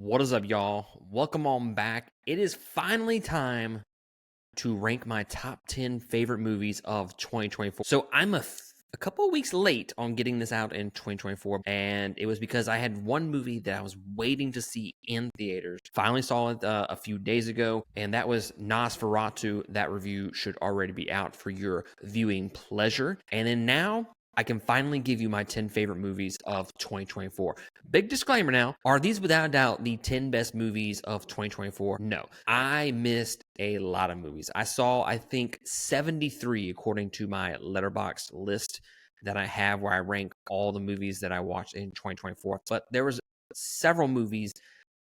What is up, y'all? Welcome on back. It is finally time to rank my top 10 favorite movies of 2024. So I'm a couple of weeks late on getting this out in 2024, and it was because I had one movie that I was waiting to see in theaters. Finally saw it a few days ago, and that was Nosferatu. That review should already be out for your viewing pleasure. And then now I can finally give you my 10 favorite movies of 2024. Big disclaimer now. Are these without a doubt the 10 best movies of 2024? No. I missed a lot of movies. I saw, I think, 73 according to my Letterboxd list that I have where I rank all the movies that I watched in 2024. But there was several movies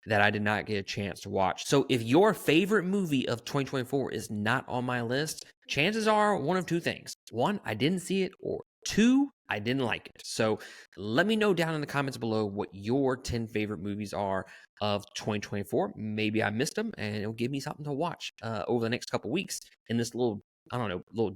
that I did not get a chance to watch. So if your favorite movie of 2024 is not on my list, chances are one of two things. One, I didn't see it, or two, I didn't like it. So let me know down in the comments below what your 10 favorite movies are of 2024. Maybe I missed them and it'll give me something to watch over the next couple weeks in this little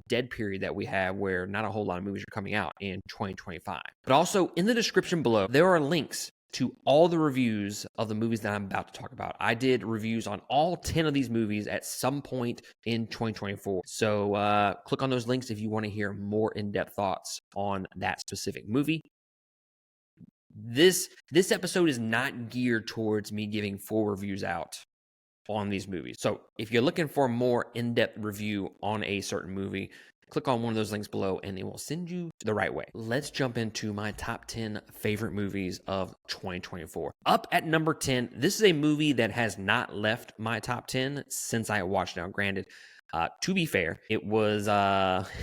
dead period that we have where not a whole lot of movies are coming out in 2025. But also in the description below, there are links to all the reviews of the movies that I'm about to talk about. I did reviews on all 10 of these movies at some point in 2024. So click on those links if you want to hear more in-depth thoughts on that specific movie. This episode is not geared towards me giving full reviews out on these movies. So if you're looking for a more in-depth review on a certain movie, click on one of those links below and it will send you the right way. Let's jump into my top 10 favorite movies of 2024. Up at number 10, this is a movie that has not left my top 10 since I watched it. Now, granted, to be fair, it was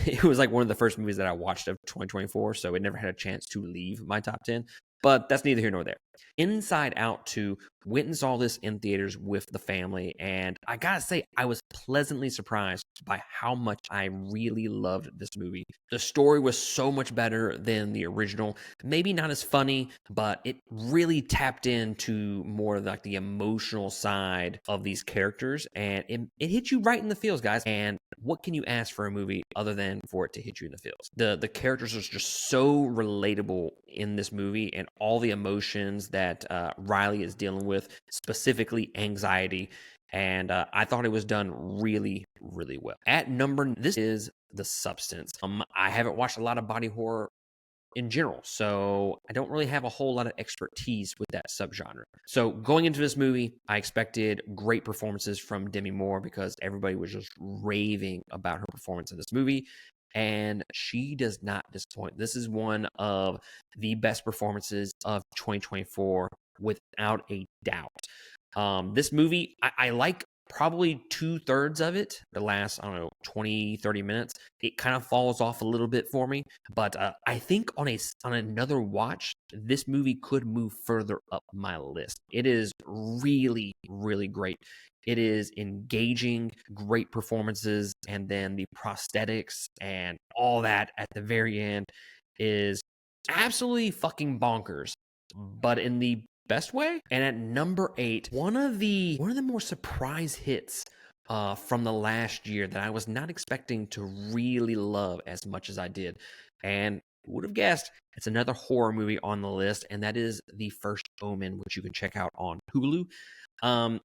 it was like one of the first movies that I watched of 2024, so it never had a chance to leave my top 10. But that's neither here nor there. Inside Out 2, went and saw this in theaters with the family, and I gotta say, I was pleasantly surprised by how much I really loved this movie. The story was so much better than the original. Maybe not as funny, but it really tapped into more of like the emotional side of these characters, and it hit you right in the feels, guys. And what can you ask for a movie other than for it to hit you in the feels? The characters are just so relatable in this movie, and all the emotions that Riley is dealing with, specifically anxiety. And I thought it was done really, really well. At number, this is The Substance. I haven't watched a lot of body horror in general, so I don't really have a whole lot of expertise with that subgenre. So going into this movie, I expected great performances from Demi Moore because everybody was just raving about her performance in this movie, and she does not disappoint. This is one of the best performances of 2024 without a doubt. This movie, I like probably 2/3 of it. The last, I don't know, 20, 30 minutes, it kind of falls off a little bit for me. But I think on another watch, this movie could move further up my list. It is really, really great. It is engaging, great performances, and then the prosthetics and all that at the very end is absolutely fucking bonkers, but in the best way. And at number 8, one of the more surprise hits from the last year that I was not expecting to really love as much as I did. And would have guessed it's another horror movie on the list, and that is The First Omen, which you can check out on Hulu. Um,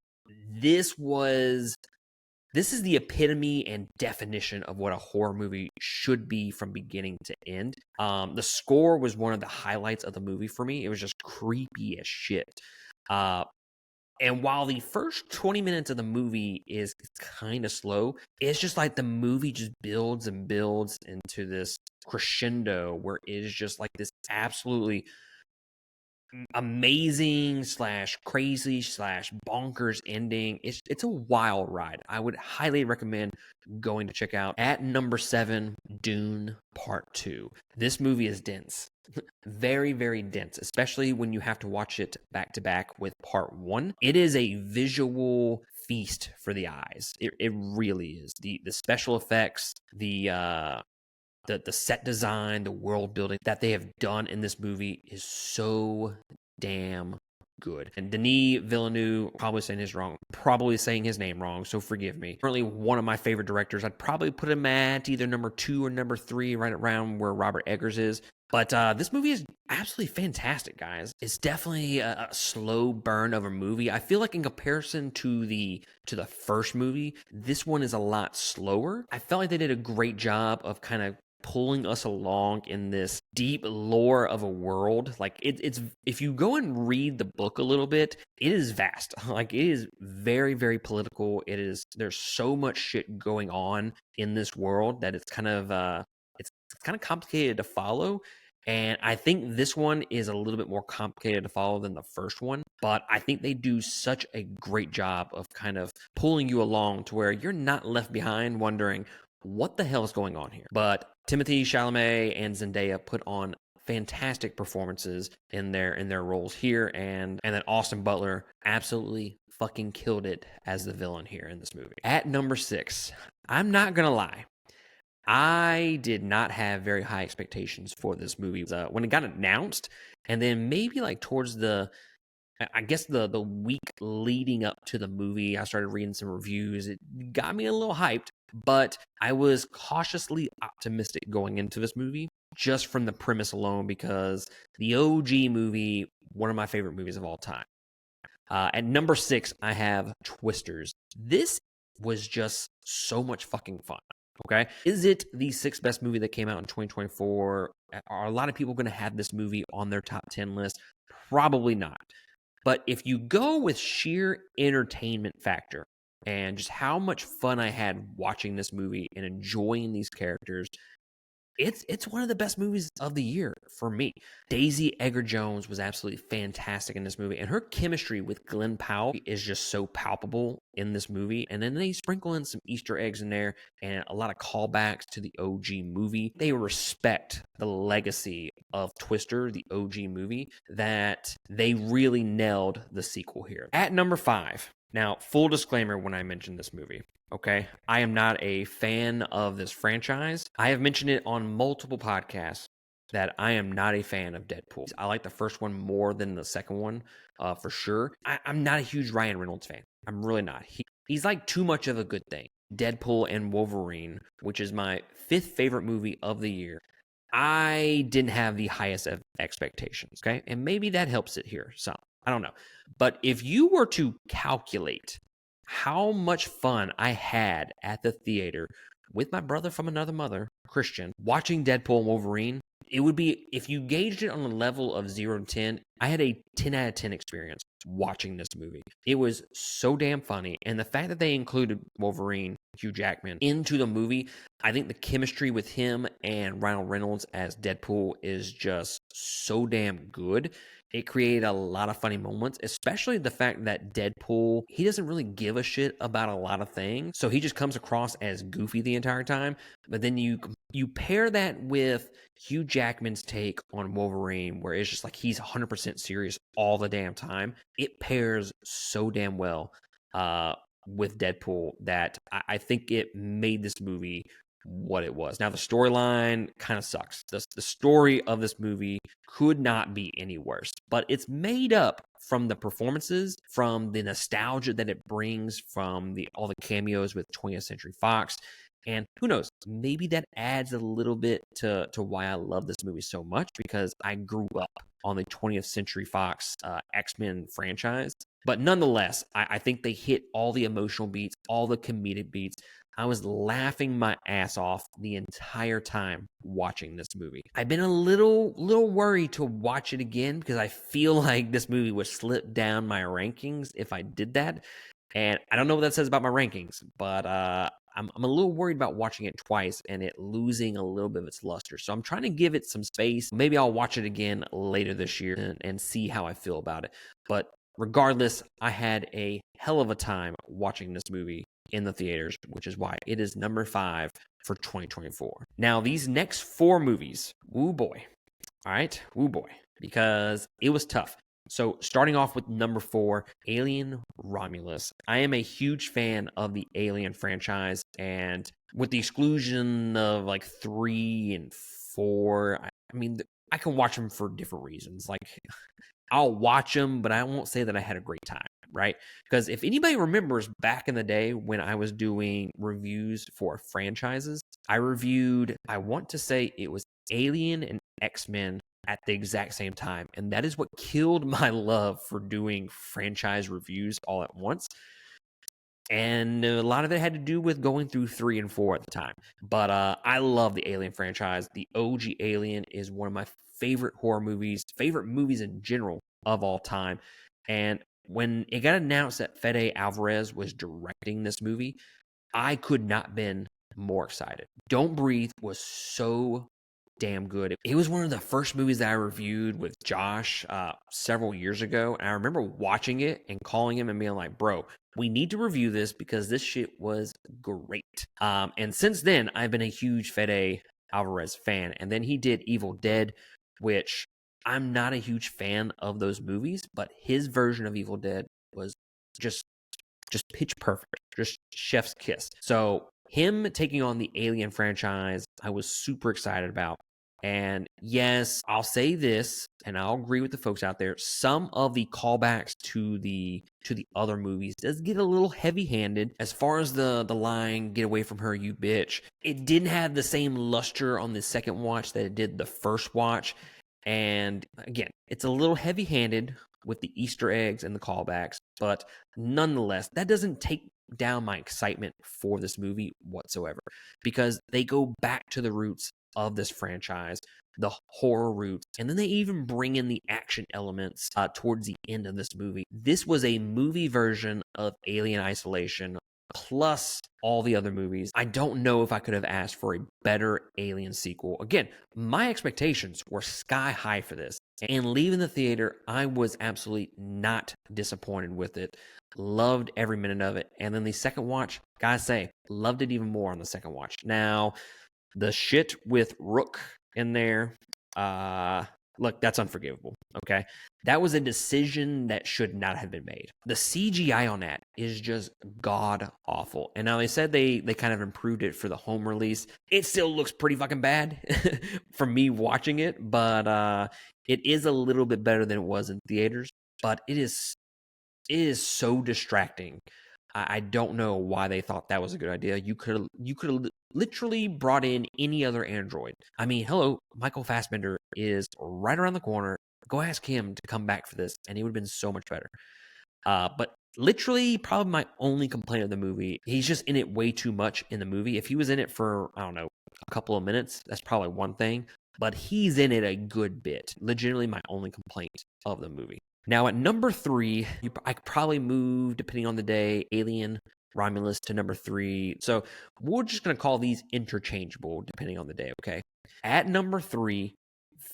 this is the epitome and definition of what a horror movie should be from beginning to end. The score was one of the highlights of the movie for me. It was just creepy as shit. And while the first 20 minutes of the movie is kind of slow, it's just like the movie just builds and builds into this crescendo where it is just like this absolutely amazing slash crazy slash bonkers ending. It's a wild ride. I would highly recommend going to check out. At number 7, Dune Part 2. This movie is dense. Very, very dense, especially when you have to watch it back to back with Part 1. It is a visual feast for the eyes. It really is. The special effects, the set design, the world building that they have done in this movie is so damn good. And Denis Villeneuve, probably saying his name wrong, so forgive me. Currently one of my favorite directors. I'd probably put him at either number 2 or number 3, right around where Robert Eggers is. But this movie is absolutely fantastic, guys. It's definitely a slow burn of a movie. I feel like in comparison to the first movie, this one is a lot slower. I felt like they did a great job of kind of pulling us along in this deep lore of a world. Like it's if you go and read the book a little bit, it is vast. Like it is very, very political. There's so much shit going on in this world that it's kind of it's kind of complicated to follow. And I think this one is a little bit more complicated to follow than the first one. But I think they do such a great job of kind of pulling you along to where you're not left behind wondering what the hell is going on here. But Timothy Chalamet and Zendaya put on fantastic performances in their roles here, and then Austin Butler absolutely fucking killed it as the villain here in this movie. At number 6, I'm not gonna lie, I did not have very high expectations for this movie when it got announced, and then maybe like towards I guess the week leading up to the movie, I started reading some reviews. It got me a little hyped, but I was cautiously optimistic going into this movie just from the premise alone because the OG movie, one of my favorite movies of all time. At number 6, I have Twisters. This was just so much fucking fun. Okay. Is it the 6th best movie that came out in 2024? Are a lot of people going to have this movie on their top 10 list? Probably not. But if you go with sheer entertainment factor and just how much fun I had watching this movie and enjoying these characters, it's one of the best movies of the year for me. Daisy Edgar Jones was absolutely fantastic in this movie, and her chemistry with Glenn Powell is just so palpable in this movie. And then they sprinkle in some Easter eggs in there and a lot of callbacks to the OG movie. They respect the legacy of Twister, the OG movie, that they really nailed the sequel here. At number 5, now, full disclaimer when I mention this movie, okay? I am not a fan of this franchise. I have mentioned it on multiple podcasts that I am not a fan of Deadpool. I like the first one more than the second one, for sure. I'm not a huge Ryan Reynolds fan. I'm really not. He's like too much of a good thing. Deadpool and Wolverine, which is my 5th favorite movie of the year, I didn't have the highest of expectations, okay? And maybe that helps it here some. I don't know. But if you were to calculate how much fun I had at the theater with my brother from another mother, Christian, watching Deadpool and Wolverine, it would be, if you gauged it on a level of 0 to 10, I had a 10 out of 10 experience watching this movie. It was so damn funny. And the fact that they included Wolverine, Hugh Jackman, into the movie, I think the chemistry with him and Ryan Reynolds as Deadpool is just so damn good. It created a lot of funny moments, especially the fact that Deadpool, he doesn't really give a shit about a lot of things. So he just comes across as goofy the entire time. But then you pair that with Hugh Jackman's take on Wolverine, where it's just like he's 100% serious all the damn time. It pairs so damn well with Deadpool that I think it made this movie what it was. Now, the storyline kind of sucks. The story of this movie could not be any worse, but it's made up from the performances, from the nostalgia that it brings from all the cameos with 20th Century Fox. And who knows, maybe that adds a little bit to why I love this movie so much, because I grew up on the 20th Century Fox X-Men franchise. But nonetheless, I think they hit all the emotional beats, all the comedic beats. I was laughing my ass off the entire time watching this movie. I've been a little worried to watch it again because I feel like this movie would slip down my rankings if I did that. And I don't know what that says about my rankings, but I'm a little worried about watching it twice and it losing a little bit of its luster. So I'm trying to give it some space. Maybe I'll watch it again later this year and see how I feel about it. But regardless, I had a hell of a time watching this movie in the theaters, which is why it is number 5 for 2024. Now, these next 4 movies, woo boy. All right, woo boy, because it was tough. So starting off with number 4, Alien Romulus. I am a huge fan of the Alien franchise, and with the exclusion of like 3 and 4, I mean, I can watch them for different reasons. Like I'll watch them, but I won't say that I had a great time, right? Because if anybody remembers back in the day when I was doing reviews for franchises, I reviewed, I want to say it was Alien and X-Men at the exact same time. And that is what killed my love for doing franchise reviews all at once. And a lot of it had to do with going through 3 and 4 at the time. But I love the Alien franchise. The OG Alien is one of my favorite horror movies, favorite movies in general of all time. And when it got announced that Fede Alvarez was directing this movie, I could not been more excited. Don't Breathe was so damn good. It was one of the first movies that I reviewed with Josh several years ago. And I remember watching it and calling him and being like, bro, we need to review this because this shit was great. And since then, I've been a huge Fede Alvarez fan. And then he did Evil Dead, which I'm not a huge fan of those movies, but his version of Evil Dead was just pitch perfect, just chef's kiss. So him taking on the Alien franchise, I was super excited about. And yes, I'll say this, and I'll agree with the folks out there. Some of the callbacks to the other movies does get a little heavy-handed. As far as the line "Get away from her, you bitch," it didn't have the same luster on the second watch that it did the first watch. And again, it's a little heavy-handed with the Easter eggs and the callbacks, but nonetheless, that doesn't take down my excitement for this movie whatsoever, because they go back to the roots of this franchise, the horror roots, and then they even bring in the action elements towards the end of this movie. This was a movie version of Alien Isolation plus all the other movies. I don't know if I could have asked for a better Alien sequel. Again, my expectations were sky high for this. And leaving the theater, I was absolutely not disappointed with it. Loved every minute of it. And then the second watch, gotta say, loved it even more on the second watch. Now, the shit with Rook in there, look, that's unforgivable, okay? That was a decision that should not have been made. The CGI on that is just god awful. And now they said they kind of improved it for the home release. It still looks pretty fucking bad for me watching it, but it is a little bit better than it was in theaters. But it is so distracting. I don't know why they thought that was a good idea. You could have literally brought in any other android. I mean, hello, Michael Fassbender is right around the corner. Go ask him to come back for this, and it would have been so much better. But literally, probably my only complaint of the movie, he's just in it way too much in the movie. If he was in it for, I don't know, a couple of minutes, that's probably one thing. But he's in it a good bit. Legitimately, my only complaint of the movie. Now, at number 3, I could probably move, depending on the day, Alien, Romulus to number 3. So we're just going to call these interchangeable, depending on the day, okay? At number 3,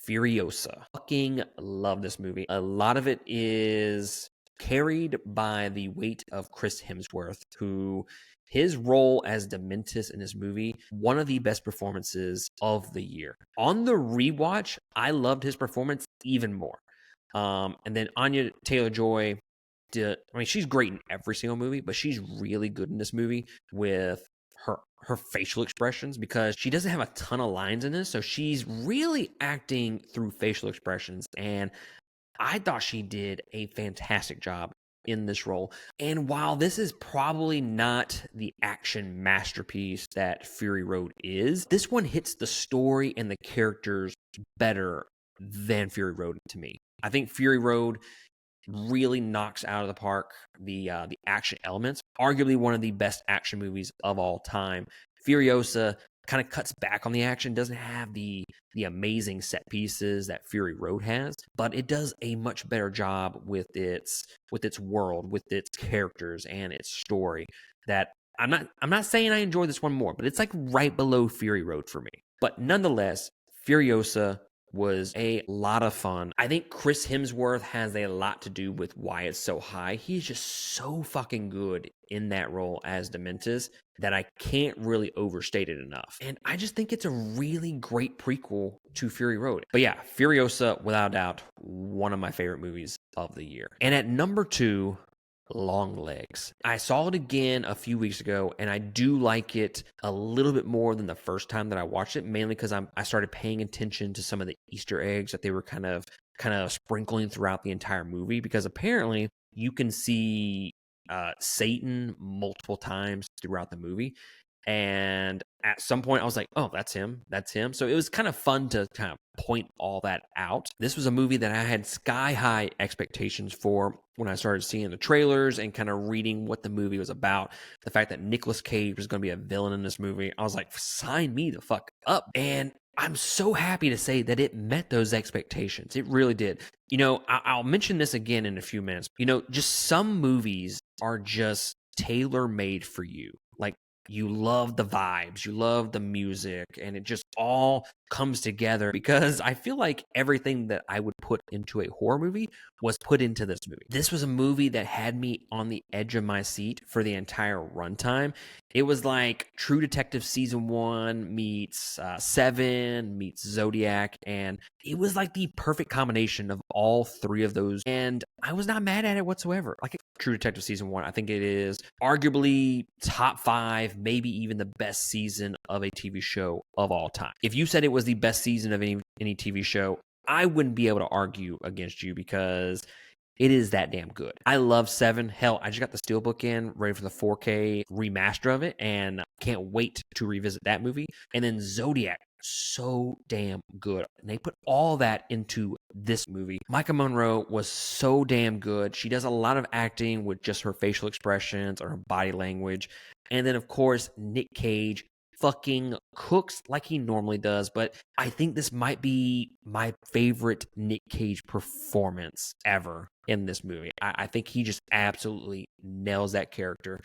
Furiosa. Fucking love this movie. A lot of it is carried by the weight of Chris Hemsworth, who his role as Dementus in this movie, one of the best performances of the year. On the rewatch, I loved his performance even more. And then Anya Taylor-Joy, she's great in every single movie, but she's really good in this movie with her facial expressions, because she doesn't have a ton of lines in this, so she's really acting through facial expressions. And I thought she did a fantastic job in this role. And while this is probably not the action masterpiece that Fury Road is, this one hits the story and the characters better than Fury Road to me. I think Fury Road really knocks out of the park the action elements. Arguably one of the best action movies of all time. Furiosa kind of cuts back on the action, doesn't have the amazing set pieces that Fury Road has, but it does a much better job with its world, with its characters and its story. That I'm not saying I enjoy this one more, but it's like right below Fury Road for me. But nonetheless, Furiosa was a lot of fun. I think Chris Hemsworth has a lot to do with why it's so high. He's just so fucking good in that role as Dementus that I can't really overstate it enough. And I just think it's a really great prequel to Fury Road. But yeah, Furiosa, without doubt, one of my favorite movies of the year. And at number 2, Longlegs. I saw it again a few weeks ago, and I do like it a little bit more than the first time that I watched it, mainly because I started paying attention to some of the Easter eggs that they were kind of kind of sprinkling throughout the entire movie, because apparently you can see Satan multiple times throughout the movie. And at some point I was like, oh, that's him. That's him. So it was kind of fun to kind of point all that out. This was a movie that I had sky high expectations for when I started seeing the trailers and kind of reading what the movie was about. The fact that Nicolas Cage was going to be a villain in this movie, I was like, sign me the fuck up. And I'm so happy to say that it met those expectations. It really did. You know, I'll mention this again in a few minutes. You know, just some movies are just tailor made for you. Like, you love the vibes, you love the music, and it just all comes together, because I feel like everything that I would put into a horror movie was put into this movie. This was a movie that had me on the edge of my seat for the entire runtime. It was like True Detective Season 1 meets Seven meets Zodiac, and it was like the perfect combination of all three of those, and I was not mad at it whatsoever. Like True Detective Season 1, I think it is arguably top 5, maybe even the best season of a TV show of all time. If you said it was the best season of any TV show, I wouldn't be able to argue against you, because it is that damn good. I love Seven. Hell, I just got the Steelbook in, ready for the 4K remaster of it, and can't wait to revisit that movie. And then Zodiac, so damn good. And they put all that into this movie. Maika Monroe was so damn good. She does a lot of acting with just her facial expressions or her body language. And then, of course, Nick Cage fucking cooks like he normally does, but I think this might be my favorite Nick Cage performance ever in this movie. I think he just absolutely nails that character.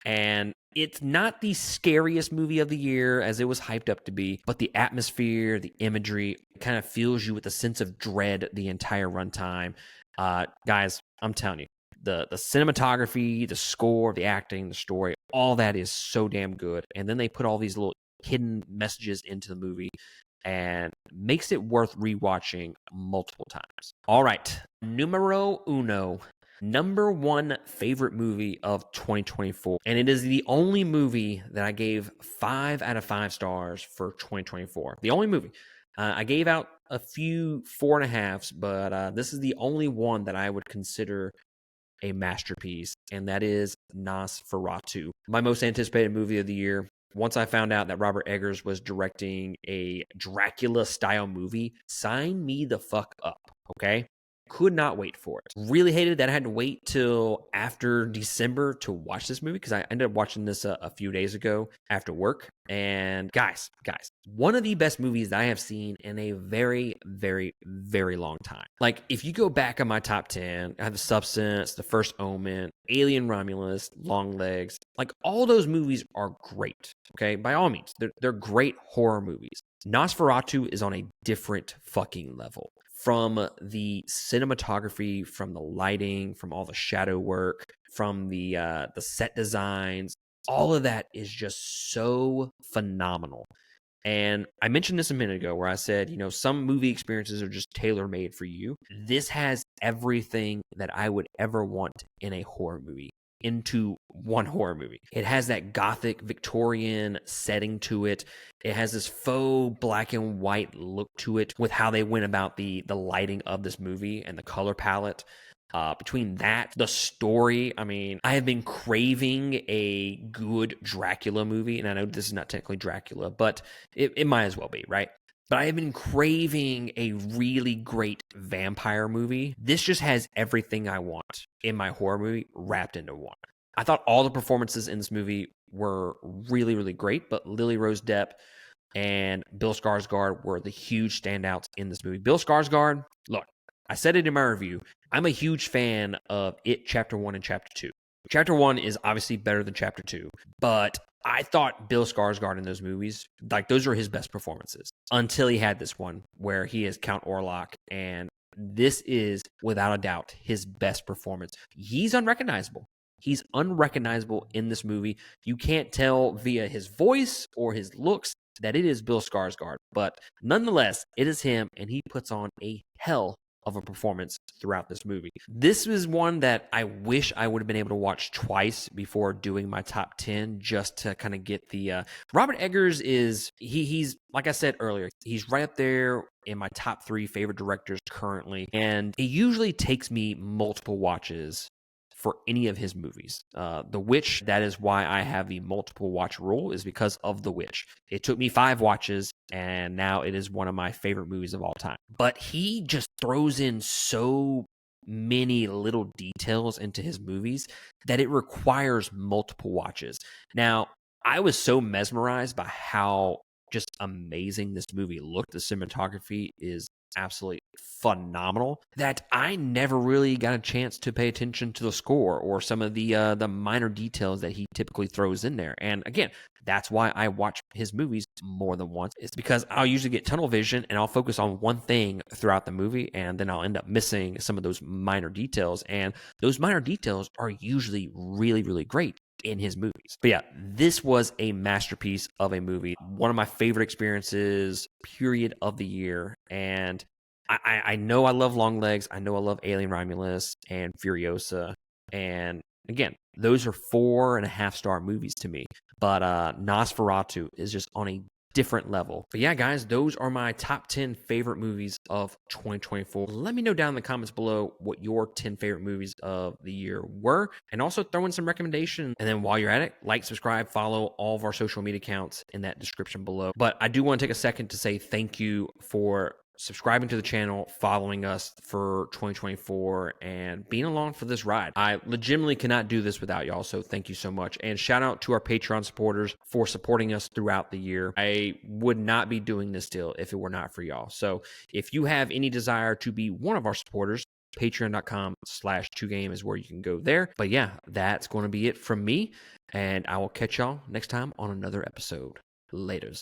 And it's not the scariest movie of the year as it was hyped up to be, but the atmosphere, the imagery kind of fills you with a sense of dread the entire runtime. Guys, I'm telling you, the cinematography, the score, the acting, the story, all that is so damn good. And then they put all these little hidden messages into the movie and makes it worth rewatching multiple times. All right, numero uno. Number 1 favorite movie of 2024. And it is the only movie that I gave 5 out of 5 stars for 2024. The only movie. I gave out a few 4.5s, but this is the only one that I would consider a masterpiece, and that is Nosferatu, my most anticipated movie of the year. Once I found out that Robert Eggers was directing a Dracula-style movie, sign me the fuck up, okay? Could not wait for it. Really hated that I had to wait till after December to watch this movie, because I ended up watching this a few days ago after work. And guys, one of the best movies that I have seen in a very, very, very long time. Like, if you go back on my top 10, I have The Substance, The First Omen, Alien Romulus, Longlegs. Like, all those movies are great, okay? By all means, they're great horror movies. Nosferatu is on a different fucking level. From the cinematography, from the lighting, from all the shadow work, from the set designs, all of that is just so phenomenal. And I mentioned this a minute ago where I said, you know, some movie experiences are just tailor-made for you. This has everything that I would ever want in a horror movie into one horror movie. It has that gothic Victorian setting to it. It has this faux black and white look to it with how they went about the lighting of this movie and the color palette. Between that, the story, I mean, I have been craving a good Dracula movie, and I know this is not technically Dracula, but it might as well be, right? But I have been craving a really great vampire movie. This just has everything I want in my horror movie wrapped into one. I thought all the performances in this movie were really, really great, but Lily Rose Depp and Bill Skarsgård were the huge standouts in this movie. Bill Skarsgård, look, I said it in my review, I'm a huge fan of It Chapter 1 and Chapter 2. Chapter 1 is obviously better than Chapter 2, but I thought Bill Skarsgård in those movies, like, those are his best performances until he had this one where he is Count Orlok, and this is without a doubt his best performance. He's unrecognizable. He's unrecognizable in this movie. You can't tell via his voice or his looks that it is Bill Skarsgård, but nonetheless, it is him, and he puts on a hell of a performance throughout this movie. This was one that I wish I would have been able to watch twice before doing my top 10, just to kind of get the Robert Eggers is he's like I said earlier, he's right up there in my top 3 favorite directors currently, and it usually takes me multiple watches for any of his movies. The Witch, that is why I have the multiple watch rule, is because of The Witch. It took me 5 watches, and now it is one of my favorite movies of all time. But he just throws in so many little details into his movies that it requires multiple watches. Now, I was so mesmerized by how just amazing this movie looked. The cinematography is absolutely phenomenal that I never really got a chance to pay attention to the score or some of the minor details that he typically throws in there. And again, that's why I watch his movies more than once. It's because I'll usually get tunnel vision and I'll focus on one thing throughout the movie, and then I'll end up missing some of those minor details. And those minor details are usually really, really great in his movies. But yeah, this was a masterpiece of a movie. One of my favorite experiences, period, of the year. And I know I love Longlegs. I know I love Alien Romulus and Furiosa. And again, those are 4.5-star movies to me. But Nosferatu is just on a different level. But yeah, guys, those are my top 10 favorite movies of 2024. Let me know down in the comments below what your 10 favorite movies of the year were, and also throw in some recommendations. And then while you're at it, like, subscribe, follow all of our social media accounts in that description below. But I do want to take a second to say thank you for subscribing to the channel, following us for 2024, and being along for this ride. I legitimately cannot do this without y'all, so thank you so much. And shout out to our Patreon supporters for supporting us throughout the year. I would not be doing this deal if it were not for y'all. So if you have any desire to be one of our supporters, patreon.com/2game is where you can go there. But yeah, that's going to be it from me, and I will catch y'all next time on another episode. Laters.